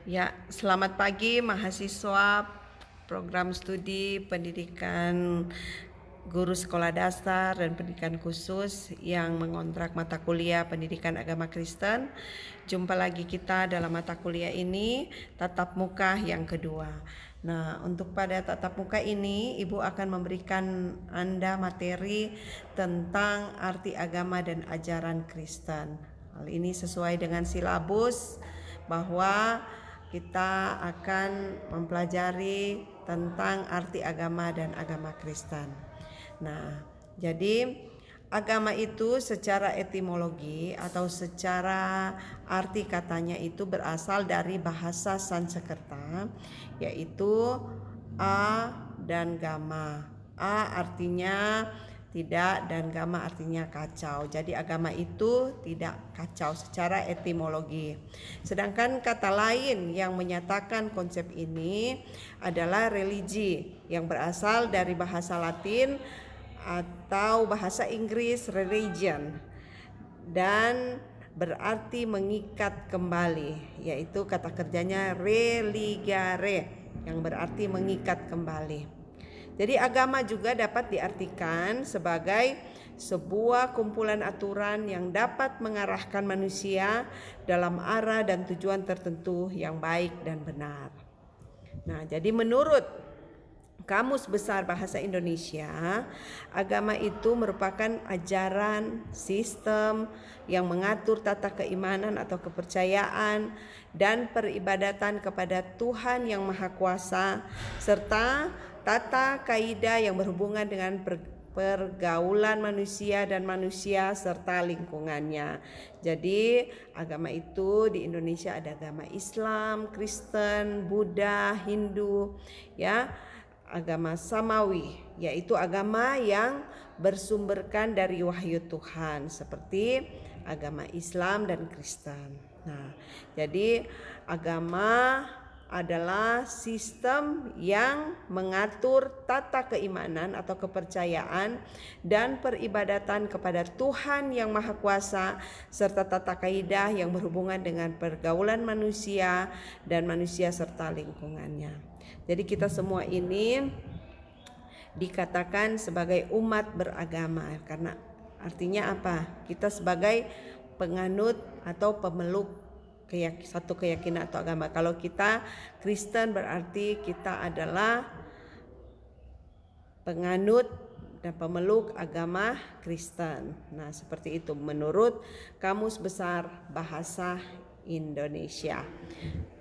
Ya, selamat pagi mahasiswa program studi pendidikan guru sekolah dasar dan pendidikan khusus yang mengontrak mata kuliah pendidikan agama Kristen. Jumpa lagi kita dalam mata kuliah ini, tatap muka yang kedua. Nah, untuk pada tatap muka ini, Ibu akan memberikan Anda materi tentang arti agama dan ajaran Kristen. Hal ini sesuai dengan silabus bahwa kita akan mempelajari tentang arti agama dan agama Kristen. Nah, jadi agama itu secara etimologi atau secara arti katanya itu berasal dari bahasa Sanskerta, yaitu a dan gama. A artinya tidak dan gama artinya kacau. Jadi agama itu tidak kacau secara etimologi. Sedangkan kata lain yang menyatakan konsep ini adalah religi yang berasal dari bahasa Latin atau bahasa Inggris religion dan berarti mengikat kembali, yaitu kata kerjanya religare yang berarti mengikat kembali. Jadi agama juga dapat diartikan sebagai sebuah kumpulan aturan yang dapat mengarahkan manusia dalam arah dan tujuan tertentu yang baik dan benar. Nah, jadi menurut Kamus Besar Bahasa Indonesia, agama itu merupakan ajaran, sistem yang mengatur tata keimanan atau kepercayaan dan peribadatan kepada Tuhan yang Maha Kuasa, serta tata kaidah yang berhubungan dengan pergaulan manusia dan manusia serta lingkungannya. Jadi agama itu di Indonesia ada agama Islam, Kristen, Buddha, Hindu, ya. Agama Samawi, yaitu agama yang bersumberkan dari wahyu Tuhan seperti agama Islam dan Kristen. Nah, jadi agama adalah sistem yang mengatur tata keimanan atau kepercayaan dan peribadatan kepada Tuhan yang Maha Kuasa serta tata kaidah yang berhubungan dengan pergaulan manusia dan manusia serta lingkungannya. Jadi kita semua ini dikatakan sebagai umat beragama karena artinya apa? Kita sebagai penganut atau pemeluk satu keyakinan atau agama. Kalau kita Kristen berarti kita adalah penganut dan pemeluk agama Kristen. Nah, seperti itu menurut Kamus Besar Bahasa Indonesia.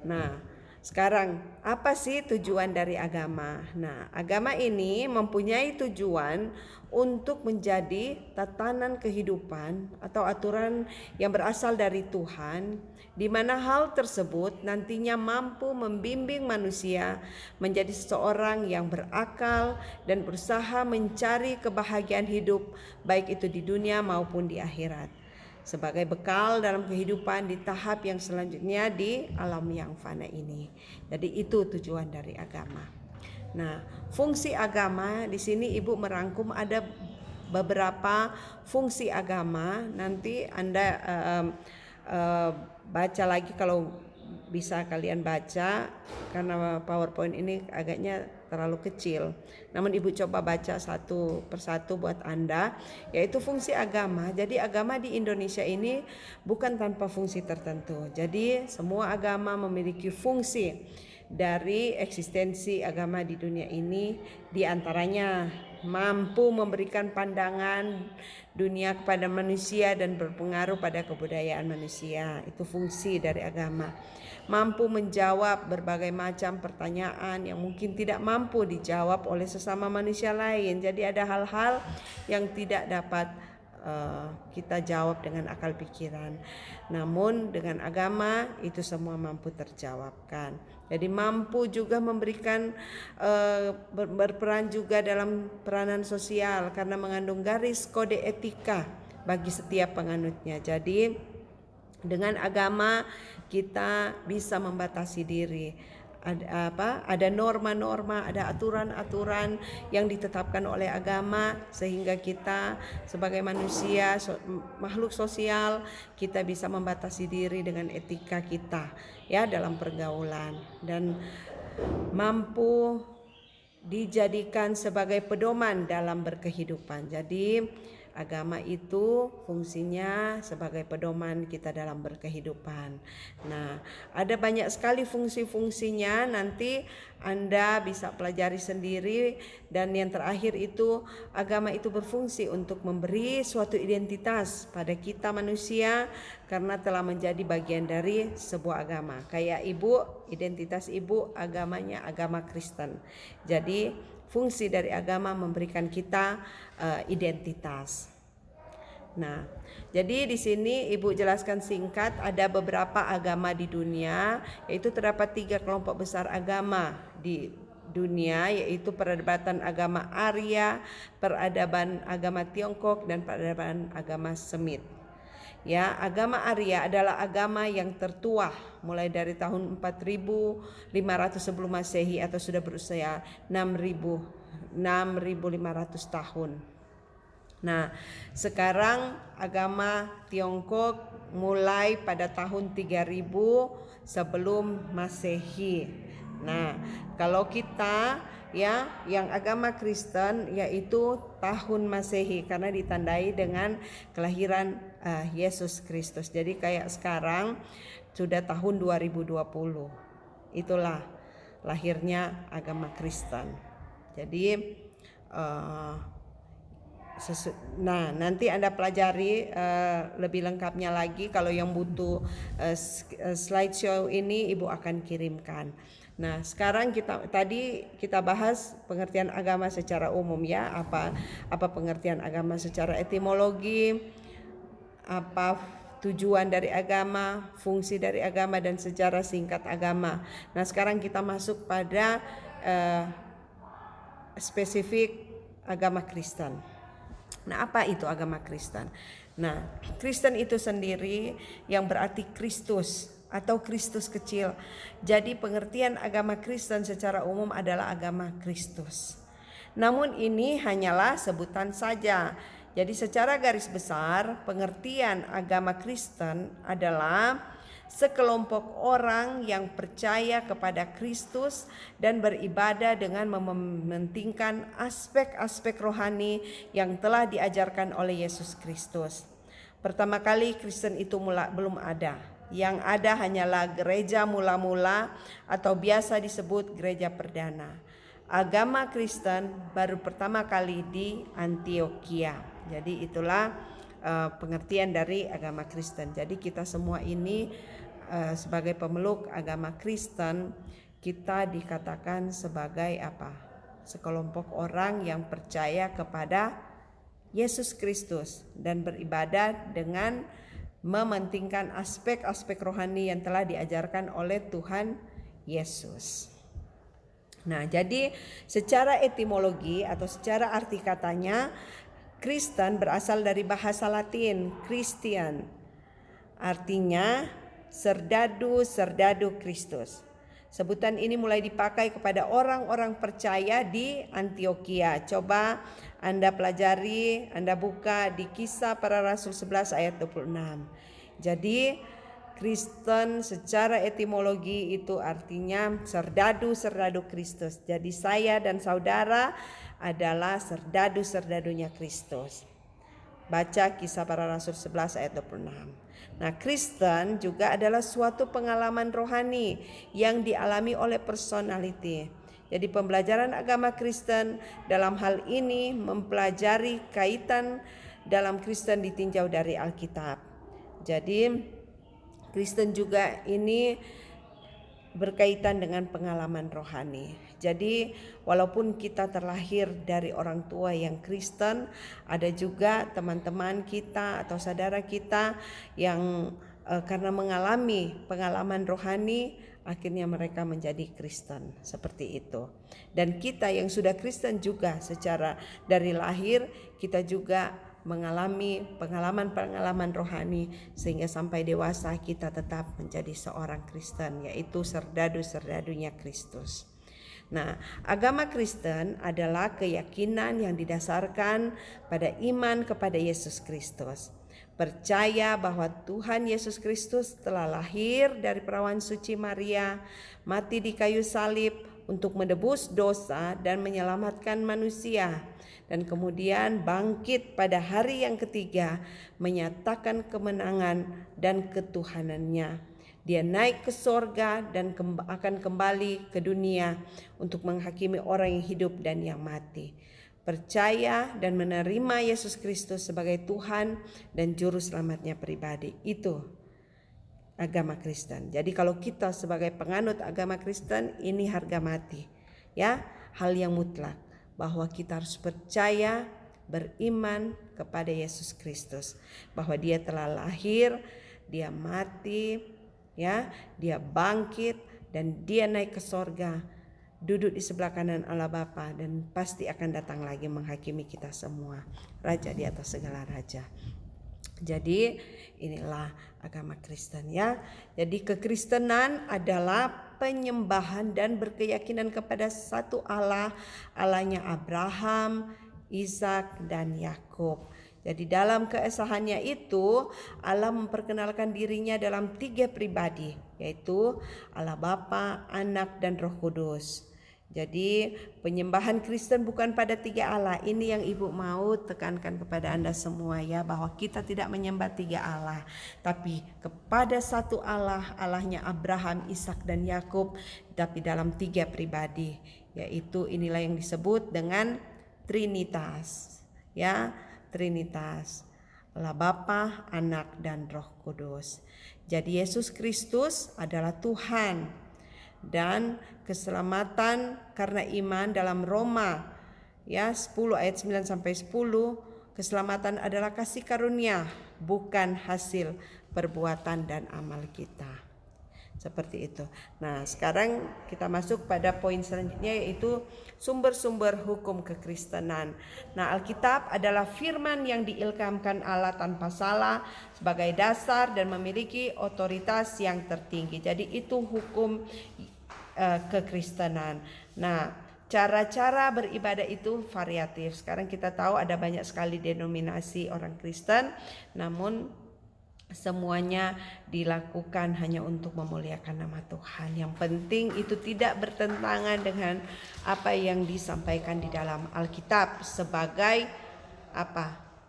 Nah, sekarang apa sih tujuan dari agama? Nah, agama ini mempunyai tujuan untuk menjadi tatanan kehidupan atau aturan yang berasal dari Tuhan, di mana hal tersebut nantinya mampu membimbing manusia menjadi seseorang yang berakal dan berusaha mencari kebahagiaan hidup baik itu di dunia maupun di akhirat, sebagai bekal dalam kehidupan di tahap yang selanjutnya di alam yang fana ini. Jadi itu tujuan dari agama. Nah, fungsi agama di sini Ibu merangkum ada beberapa fungsi agama. Nanti Anda baca lagi kalau bisa kalian baca karena PowerPoint ini agaknya terlalu kecil. Namun Ibu coba baca satu persatu buat Anda, yaitu fungsi agama. Jadi agama di Indonesia ini bukan tanpa fungsi tertentu. Jadi semua agama memiliki fungsi. Dari eksistensi agama di dunia ini, diantaranya mampu memberikan pandangan dunia kepada manusia dan berpengaruh pada kebudayaan manusia. Itu fungsi dari agama. Mampu menjawab berbagai macam pertanyaan yang mungkin tidak mampu dijawab oleh sesama manusia lain. Jadi ada hal-hal yang tidak dapat kita jawab dengan akal pikiran. Namun dengan agama itu semua mampu terjawabkan. Jadi mampu juga memberikan berperan juga dalam peranan sosial karena mengandung garis kode etika bagi setiap penganutnya. Jadi dengan agama kita bisa membatasi diri ada norma-norma, ada aturan-aturan yang ditetapkan oleh agama, sehingga kita sebagai manusia, makhluk sosial, kita bisa membatasi diri dengan etika kita ya dalam pergaulan, dan mampu dijadikan sebagai pedoman dalam berkehidupan. Jadi agama itu fungsinya sebagai pedoman kita dalam berkehidupan. Nah, ada banyak sekali fungsi-fungsinya, nanti Anda bisa pelajari sendiri. Dan yang terakhir itu, agama itu berfungsi untuk memberi suatu identitas pada kita manusia karena telah menjadi bagian dari sebuah agama. Kayak ibu, identitas ibu agamanya agama Kristen. Jadi fungsi dari agama memberikan kita identitas. Nah, jadi di sini Ibu jelaskan singkat, ada beberapa agama di dunia, yaitu terdapat 3 kelompok besar agama di dunia, yaitu peradaban agama Arya, peradaban agama Tiongkok, dan peradaban agama Semit. Ya, agama Arya adalah agama yang tertua mulai dari tahun 4500 sebelum Masehi atau sudah berusia 6500 tahun. Nah, sekarang agama Tiongkok mulai pada tahun 3000 sebelum Masehi. Nah, kalau kita ya yang agama Kristen yaitu tahun Masehi karena ditandai dengan kelahiran Yesus Kristus. Jadi kayak sekarang sudah tahun 2020. Itulah lahirnya agama Kristen. Jadi nah, nanti Anda pelajari lebih lengkapnya lagi. Kalau yang butuh slideshow ini Ibu akan kirimkan. Nah, sekarang kita bahas pengertian agama secara umum ya. Apa pengertian agama secara etimologi, apa tujuan dari agama, fungsi dari agama, dan sejarah singkat agama. Nah, sekarang kita masuk pada spesifik agama Kristen. Nah, apa itu agama Kristen? Nah, Kristen itu sendiri yang berarti Kristus atau Kristus kecil. Jadi pengertian agama Kristen secara umum adalah agama Kristus. Namun ini hanyalah sebutan saja. Jadi secara garis besar pengertian agama Kristen adalah sekelompok orang yang percaya kepada Kristus dan beribadah dengan mementingkan aspek-aspek rohani yang telah diajarkan oleh Yesus Kristus. Pertama kali Kristen itu belum ada. Yang ada hanyalah gereja mula-mula atau biasa disebut gereja perdana. Agama Kristen baru pertama kali di Antioquia. Jadi itulah pengertian dari agama Kristen. Jadi kita semua ini sebagai pemeluk agama Kristen, kita dikatakan sebagai apa? Sekelompok orang yang percaya kepada Yesus Kristus dan beribadah dengan mementingkan aspek-aspek rohani yang telah diajarkan oleh Tuhan Yesus. Nah, jadi secara etimologi atau secara arti katanya, Kristen berasal dari bahasa Latin Christian, artinya serdadu Kristus. Sebutan ini mulai dipakai kepada orang-orang percaya di Antioquia. Coba Anda pelajari, Anda buka di Kisah Para Rasul 11 ayat 26. Jadi Kristen secara etimologi itu artinya serdadu Kristus. Jadi saya dan saudara adalah serdadu-serdadunya Kristus. Baca Kisah Para Rasul 11 ayat 26. Nah, Kristen juga adalah suatu pengalaman rohani yang dialami oleh personality. Jadi pembelajaran agama Kristen dalam hal ini mempelajari kaitan dalam Kristen ditinjau dari Alkitab. Jadi Kristen juga ini berkaitan dengan pengalaman rohani. Jadi walaupun kita terlahir dari orang tua yang Kristen, ada juga teman-teman kita atau saudara kita yang karena mengalami pengalaman rohani akhirnya mereka menjadi Kristen, seperti itu. Dan kita yang sudah Kristen juga secara dari lahir kita juga mengalami pengalaman-pengalaman rohani sehingga sampai dewasa kita tetap menjadi seorang Kristen, yaitu serdadu-serdadunya Kristus. Nah, agama Kristen adalah keyakinan yang didasarkan pada iman kepada Yesus Kristus. Percaya bahwa Tuhan Yesus Kristus telah lahir dari perawan suci Maria, mati di kayu salib untuk menebus dosa dan menyelamatkan manusia, dan kemudian bangkit pada hari yang ketiga menyatakan kemenangan dan ketuhanannya. Dia naik ke sorga dan akan kembali ke dunia untuk menghakimi orang yang hidup dan yang mati. Percaya dan menerima Yesus Kristus sebagai Tuhan dan Juru Selamatnya pribadi. Itu agama Kristen. Jadi kalau kita sebagai penganut agama Kristen, ini harga mati. Ya, hal yang mutlak bahwa kita harus percaya, beriman kepada Yesus Kristus, bahwa Dia telah lahir, Dia mati, ya, Dia bangkit dan Dia naik ke sorga, duduk di sebelah kanan Allah Bapa, dan pasti akan datang lagi menghakimi kita semua, Raja di atas segala raja. Jadi inilah agama Kristen, ya. Jadi kekristenan adalah penyembahan dan berkeyakinan kepada satu Allah, Allahnya Abraham, Ishak dan Yakub. Jadi dalam keesahannya itu Allah memperkenalkan dirinya dalam 3 pribadi, yaitu Allah Bapa, Anak dan Roh Kudus. Jadi penyembahan Kristen bukan pada 3 Allah. Ini yang Ibu mau tekankan kepada Anda semua, ya, bahwa kita tidak menyembah 3 Allah, tapi kepada satu Allah, Allahnya Abraham, Ishak dan Yakub, tapi dalam 3 pribadi, yaitu inilah yang disebut dengan Trinitas, ya, Trinitas, Allah Bapa, Anak dan Roh Kudus. Jadi Yesus Kristus adalah Tuhan, dan keselamatan karena iman dalam Roma, ya, 10 ayat 9 sampai 10, keselamatan adalah kasih karunia, bukan hasil perbuatan dan amal kita. Seperti itu. Nah, sekarang kita masuk pada poin selanjutnya, yaitu sumber-sumber hukum kekristenan. Nah, Alkitab adalah firman yang diilhamkan Allah tanpa salah sebagai dasar dan memiliki otoritas yang tertinggi. Jadi itu hukum kekristenan. Nah, cara-cara beribadah itu variatif. Sekarang kita tahu ada banyak sekali denominasi orang Kristen, namun semuanya dilakukan hanya untuk memuliakan nama Tuhan. Yang penting itu tidak bertentangan dengan apa yang disampaikan di dalam Alkitab sebagai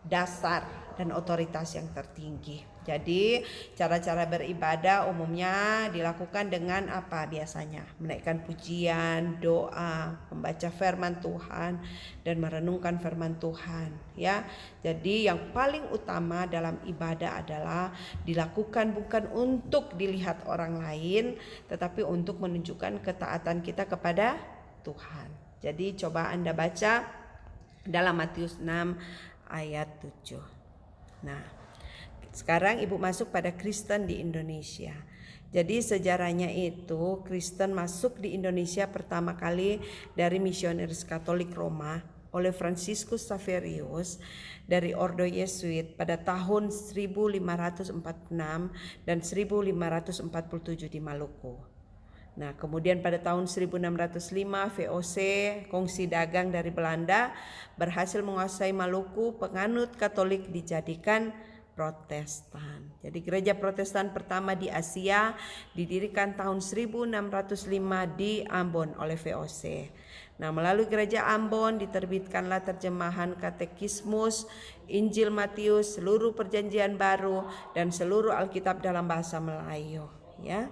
dasar dan otoritas yang tertinggi. Jadi cara-cara beribadah umumnya dilakukan dengan apa biasanya? Menaikkan pujian, doa, membaca firman Tuhan dan merenungkan firman Tuhan, ya. Jadi yang paling utama dalam ibadah adalah dilakukan bukan untuk dilihat orang lain, tetapi untuk menunjukkan ketaatan kita kepada Tuhan. Jadi coba Anda baca dalam Matius 6 ayat 7. Nah, sekarang Ibu masuk pada Kristen di Indonesia. Jadi sejarahnya itu Kristen masuk di Indonesia pertama kali dari misionaris Katolik Roma oleh Franciscus Xaverius dari Ordo Yesuit pada tahun 1546 dan 1547 di Maluku. Nah, kemudian pada tahun 1605 VOC, kongsi dagang dari Belanda, berhasil menguasai Maluku. Penganut Katolik dijadikan Protestan. Jadi gereja Protestan pertama di Asia didirikan tahun 1605 di Ambon oleh VOC. Nah, melalui gereja Ambon diterbitkanlah terjemahan Katekismus, Injil Matius, seluruh Perjanjian Baru dan seluruh Alkitab dalam bahasa Melayu, ya.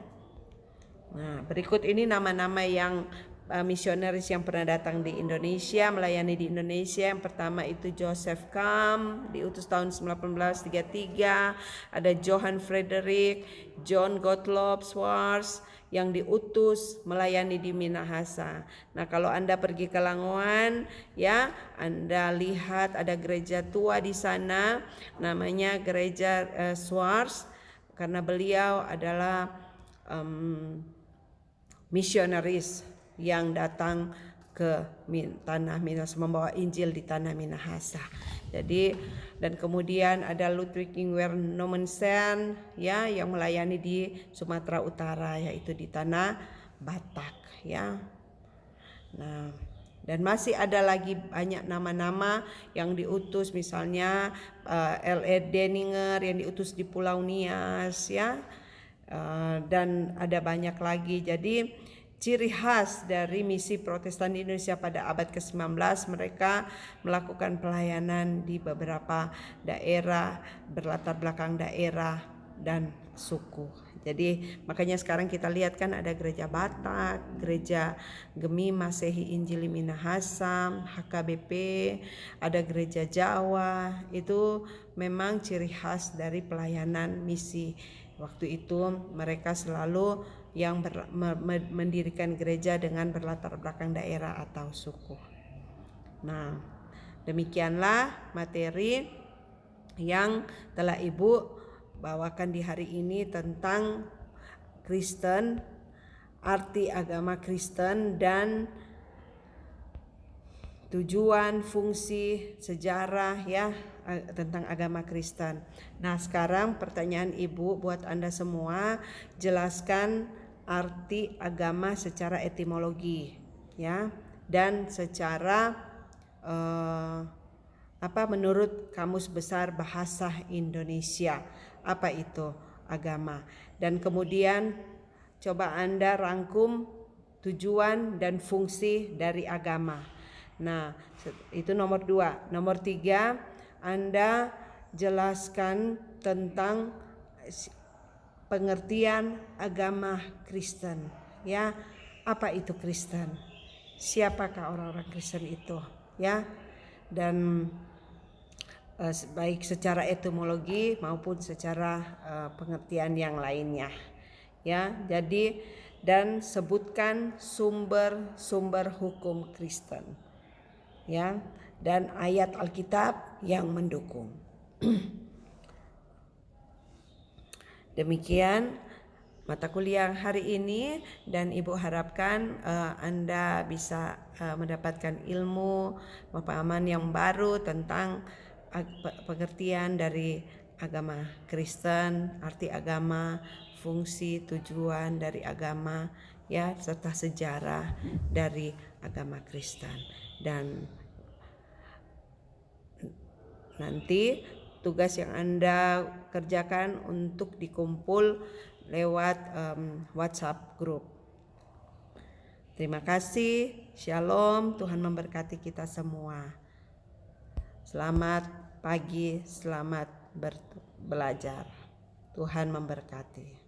Nah, berikut ini nama-nama yang misionaris yang pernah datang di Indonesia, melayani di Indonesia. Yang pertama itu Joseph Camp, diutus tahun 1833. Ada Johann Frederick, John Gottlob Schwarz yang diutus melayani di Minahasa. Nah, kalau Anda pergi ke Langoan, ya, Anda lihat ada gereja tua di sana, namanya gereja Schwarz, karena beliau adalah misionaris yang datang ke tanah Minahasa, membawa Injil di tanah Minahasa. Jadi dan kemudian ada Ludwig Ingwer Nommensen ya yang melayani di Sumatera Utara, yaitu di tanah Batak ya. Nah, dan masih ada lagi banyak nama-nama yang diutus, misalnya L.E. Denninger yang diutus di Pulau Nias ya. Dan ada banyak lagi. Jadi ciri khas dari misi Protestan di Indonesia pada abad ke-19, mereka melakukan pelayanan di beberapa daerah berlatar belakang daerah dan suku. Jadi makanya sekarang kita lihat kan ada gereja Batak, gereja Gemi Masehi Injili Minahasa, HKBP, ada gereja Jawa. Itu memang ciri khas dari pelayanan misi. Waktu itu mereka selalu yang mendirikan gereja dengan berlatar belakang daerah atau suku. Nah, demikianlah materi yang telah Ibu bawakan di hari ini tentang Kristen, arti agama Kristen, dan tujuan, fungsi, sejarah ya tentang agama Kristen. Nah, sekarang pertanyaan Ibu buat Anda semua, jelaskan arti agama secara etimologi ya, dan secara menurut Kamus Besar Bahasa Indonesia, apa itu agama. Dan kemudian coba Anda rangkum tujuan dan fungsi dari agama. Nah, itu nomor 2. Nomor 3, Anda jelaskan tentang pengertian agama Kristen ya. Apa itu Kristen? Siapakah orang-orang Kristen itu ya? Dan baik secara etimologi maupun secara pengertian yang lainnya ya. Jadi dan sebutkan sumber-sumber hukum Kristen ya, dan ayat Alkitab yang mendukung. Demikian mata kuliah hari ini, dan Ibu harapkan Anda bisa mendapatkan ilmu, pemahaman yang baru tentang pengertian dari agama Kristen, arti agama, fungsi, tujuan dari agama ya, serta sejarah dari agama Kristen. Dan nanti tugas yang Anda kerjakan untuk dikumpul lewat WhatsApp group. Terima kasih. Shalom. Tuhan memberkati kita semua. Selamat pagi, selamat belajar. Tuhan memberkati.